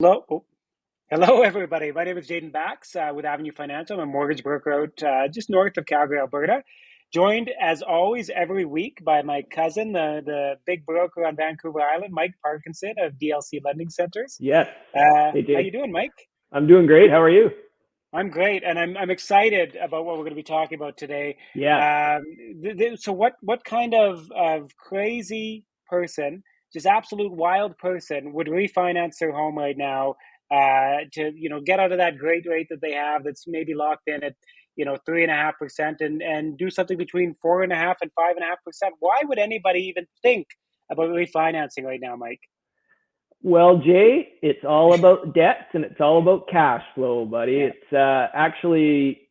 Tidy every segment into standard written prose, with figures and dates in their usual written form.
Hello. Oh, hello, everybody. My name is Jaden Bax with Avenue Financial. I'm a mortgage broker out just north of Calgary, Alberta. Joined, as always, every week by my cousin, the big broker on Vancouver Island, Mike Parkinson of DLC Lending Centers. Yes. Hey How you Jay, doing, Mike? I'm doing great. How are you? I'm great, and I'm excited about what we're going to be talking about today. Yeah. Um, so, what kind of crazy person, just absolute wild person, would refinance their home right now to get out of that great rate that they have that's maybe locked in at 3.5% and do something between 4.5% and 5.5%? Why would anybody even think about refinancing right now, Mike? Well, Jay, it's all about debts and it's all about cash flow, buddy. Yeah, It's actually,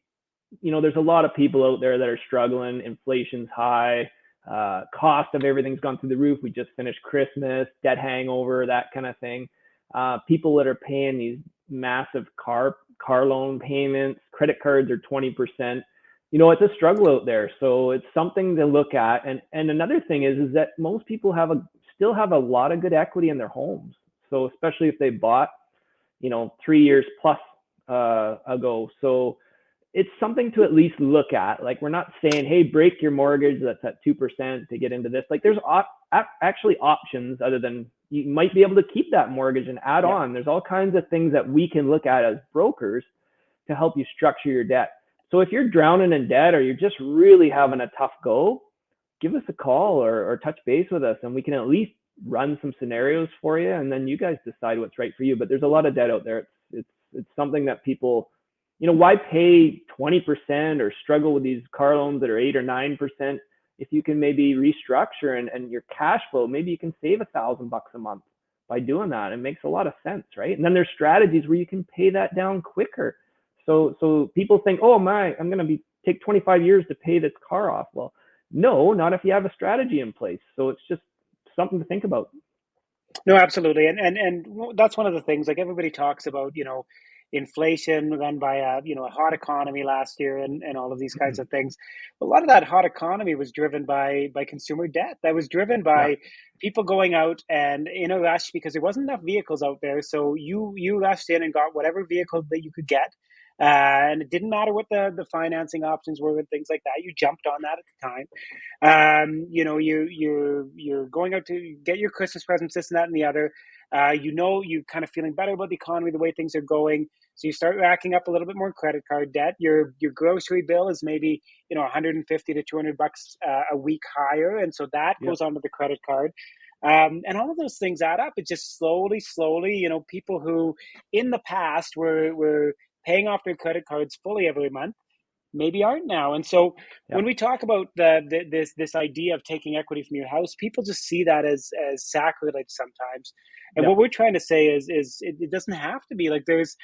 there's a lot of people out there that are struggling. Inflation's high. Cost of everything's gone through the roof. We just finished Christmas, debt hangover, that kind of thing. People that are paying these massive car loan payments, credit cards are 20%. It's a struggle out there. So it's something to look at. And another thing is that most people still have a lot of good equity in their homes. So especially if they bought, 3 years plus ago. So it's something to at least look at. Like, we're not saying, hey, break your mortgage that's at 2% to get into this. Like, there's actually options other than you might be able to keep that mortgage and add yeah. on. There's all kinds of things that we can look at as brokers to help you structure your debt. So if you're drowning in debt or you're just really having a tough go, give us a call or touch base with us, and we can at least run some scenarios for you, and then you guys decide what's right for you. But there's a lot of debt out there. It's something that people, why pay 20% or struggle with these car loans that are 8 or 9% if you can maybe restructure and your cash flow, maybe you can save $1,000 a month by doing that. It makes a lot of sense, right? And then there's strategies where you can pay that down quicker. So people think, oh my, I'm going to be take 25 years to pay this car off. Well, no, not if you have a strategy in place. So it's just something to think about. No, absolutely, and that's one of the things. Like everybody talks about, inflation run by a hot economy last year, and all of these kinds of things. A lot of that hot economy was driven by consumer debt. That was driven Yeah, by people going out and in a rush because there wasn't enough vehicles out there. So you rushed in and got whatever vehicle that you could get. And it didn't matter what the financing options were and things like that. You jumped on that at the time. You're going out to get your Christmas presents, this and that and the other. You're kind of feeling better about the economy, the way things are going. So you start racking up a little bit more credit card debt. Your grocery bill is maybe 150 to $200 a week higher, and so that yeah, goes onto the credit card. And all of those things add up. It just slowly, people who in the past were paying off their credit cards fully every month maybe aren't now. And so yeah, when we talk about this idea of taking equity from your house, people just see that as sacrilege sometimes. And yeah, what we're trying to say is it doesn't have to be like there's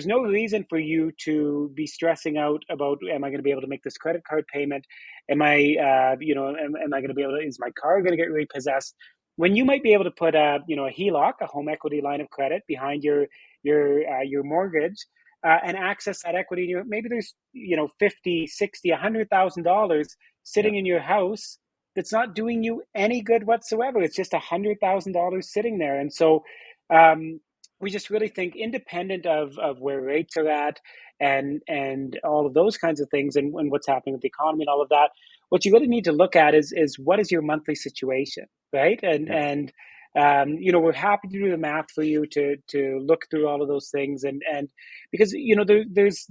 no reason for you to be stressing out about, am I going to be able to make this credit card payment? Am I am I going to be able to, is my car going to get repossessed? When you might be able to put a HELOC, a home equity line of credit, behind your mortgage, and access that equity. Maybe there's 50, 60, $100,000 yeah. sitting in your house that's not doing you any good whatsoever. It's just $100,000 sitting there. And so um, we just really think, independent of where rates are at and all of those kinds of things, and what's happening with the economy and all of that, what you really need to look at is what is your monthly situation, right? Yeah. We're happy to do the math for you to look through all of those things, and because there's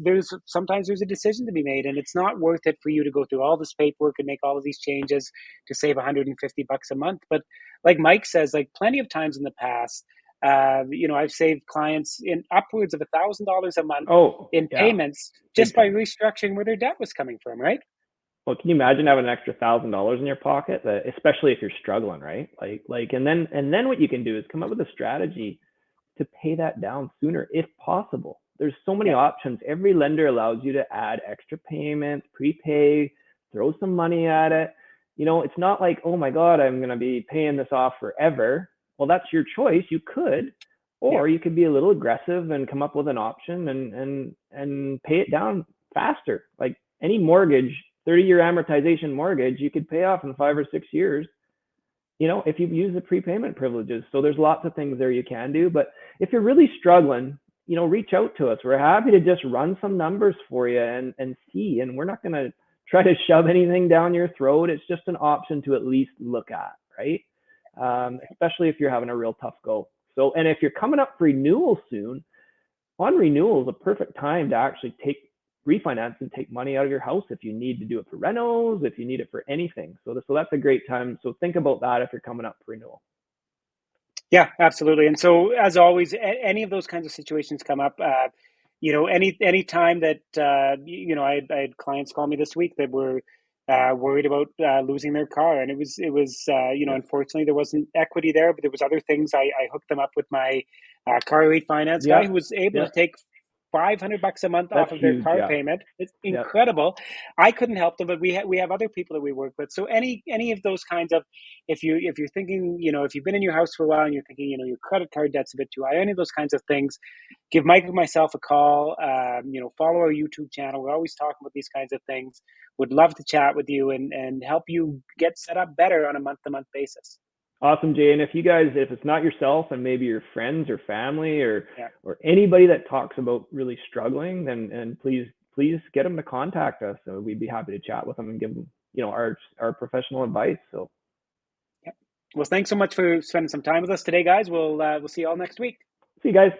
sometimes there's a decision to be made, and it's not worth it for you to go through all this paperwork and make all of these changes to save $150 a month. But like Mike says, like plenty of times in the past, I've saved clients in upwards of $1,000 a month Oh, in yeah, payments just big by time. restructuring where their debt was coming from, right? Well, can you imagine having an extra $1,000 in your pocket, especially if you're struggling, right? And then what you can do is come up with a strategy to pay that down sooner if possible. There's so many Yeah. options. Every lender allows you to add extra payments, prepay, throw some money at it. It's not like, oh my God, I'm going to be paying this off forever. Well, that's your choice. You could, Yeah. or you could be a little aggressive and come up with an option and pay it down faster. Like any mortgage, 30-year amortization mortgage, you could pay off in 5 or 6 years. if you use the prepayment privileges. So there's lots of things there you can do. But if you're really struggling, reach out to us. We're happy to just run some numbers for you and see. And we're not going to try to shove anything down your throat. It's just an option to at least look at, right? Especially if you're having a real tough go. So, and if you're coming up for renewal soon, on renewal is a perfect time to actually refinance and take money out of your house if you need to do it for renos, if you need it for anything. So that's a great time. So think about that if you're coming up for renewal. Yeah, absolutely. And so, as always, any of those kinds of situations come up, any time that I had clients call me this week that were worried about losing their car, and Yeah. unfortunately there wasn't equity there, but there was other things. I hooked them up with my car refinance guy Yeah. who was able Yeah. to take $500 a month That's off of their huge. car Yeah. payment. It's Yeah. incredible. I couldn't help them, but we have other people that we work with. So any of those kinds of, if you're thinking, if you've been in your house for a while and you're thinking, your credit card debt's a bit too high, any of those kinds of things, give Mike and myself a call. Follow our YouTube channel. We're always talking about these kinds of things. Would love to chat with you and help you get set up better on a month to month basis. Awesome, Jay. And if it's not yourself and maybe your friends or family or Yeah. or anybody that talks about really struggling, then and please get them to contact us. So we'd be happy to chat with them and give them our professional advice. So Yeah. Well, thanks so much for spending some time with us today, guys. We'll see you all next week. see you guys.